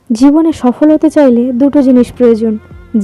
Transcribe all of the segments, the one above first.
জীবনে সফল হতে চাইলে দুটো জিনিস প্রয়োজন,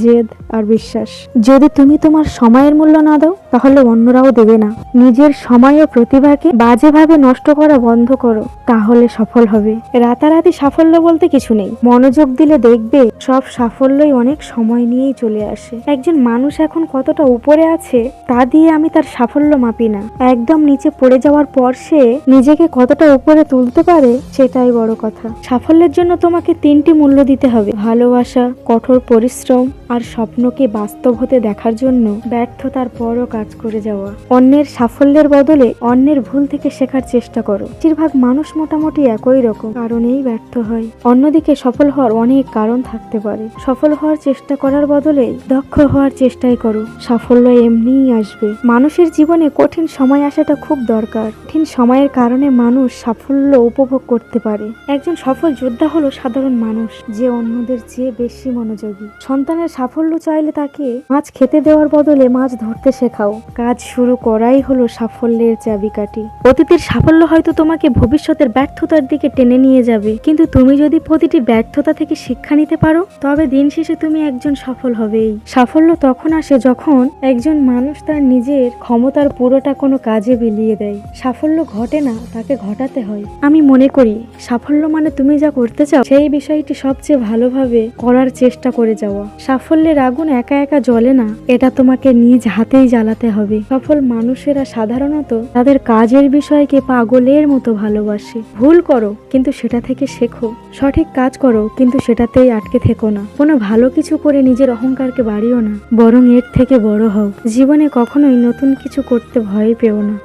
জেদ আর বিশ্বাস। যদি তুমি তোমার সময়ের মূল্য না দাও তাহলে অন্যরাও দেবে না। নিজের সময় ও প্রতিভাকে বাজেভাবে নষ্ট করা বন্ধ করো, তাহলে সফল হবে। রাতারাতি সাফল্য বলতে কিছু নেই, মনোযোগ দিলে দেখবে সব সাফল্যই অনেক সময় নিয়েই চলে আসে। একজন মানুষ এখন কতটা উপরে আছে তা দিয়ে আমি তার সাফল্য মাপি না, একদম নিচে পড়ে যাওয়ার পর সে নিজেকে কতটা উপরে তুলতে পারে সেটাই বড় কথা। সাফল্যের জন্য তোমাকে তিনটি মূল্য দিতে হবে: ভালোবাসা, কঠোর পরিশ্রম আর স্বপ্নকে বাস্তব হতে দেখার জন্য ব্যর্থতার পরও কাজ করে যাওয়া। অন্যের সাফল্যের বদলে অন্যের ভুল থেকে শেখার চেষ্টা করো। বেশিরভাগ মানুষ মোটামুটি একই রকম কারণেই ব্যর্থ হয়। অন্যদিকে সফল হওয়ার অনেক কারণ থাকতে পারে। সফল হওয়ার চেষ্টা করার বদলে দক্ষ হওয়ার চেষ্টাই করো, সাফল্য এমনিই আসবে। মানুষের জীবনে কঠিন সময় আসাটা খুব দরকার। কঠিন সময়ের কারণে মানুষ সাফল্য উপভোগ করতে পারে। একজন সফল যোদ্ধা হলো সাধারণ মানুষ যে অন্যদের চেয়ে বেশি মনোযোগী। সন্তানের সাফল্য চাইলে তাকে মাছ খেতে দেওয়ার বদলে মাছ ধরতে শেখাও। কাজ শুরু করাই হলো সাফল্যের চাবিকাঠি। অতীতের সাফল্য হয়তো তোমাকে ভবিষ্যতের ব্যর্থতার দিকে টেনে নিয়ে যাবে, কিন্তু তুমি যদি প্রতিটি ব্যর্থতা থেকে শিক্ষা নিতে পারো তবে দিন শেষে তুমি একজন সফল হবেই। সাফল্য তখন আসে যখন একজন মানুষ তার নিজের ক্ষমতার পুরোটা কোনো কাজে বিলিয়ে দেয়। সাফল্য ঘটে না, তাকে ঘটাতে হয়। আমি মনে করি সাফল্য মানে তুমি যা করতে চাও সেই বিষয়টি সবচেয়ে ভালোভাবে করার চেষ্টা করে যাওয়া। সাফল্যের আগুন একা একা জ্বলে না, এটা তোমাকে নিজ হাতেই জ্বালাতে হবে। সফল মানুষেরা সাধারণত তাদের কাজের বিষয়কে পাগলের মতো ভালোবাসে। ভুল করো কিন্তু সেটা থেকে শেখো, সঠিক কাজ করো কিন্তু সেটাতেই আটকে থেকো না। কোনো ভালো কিছু করে নিজের অহংকারকে বাড়িও না, বরং এর থেকে বড় হও। জীবনে কখনোই নতুন কিছু করতে ভয় পেও না।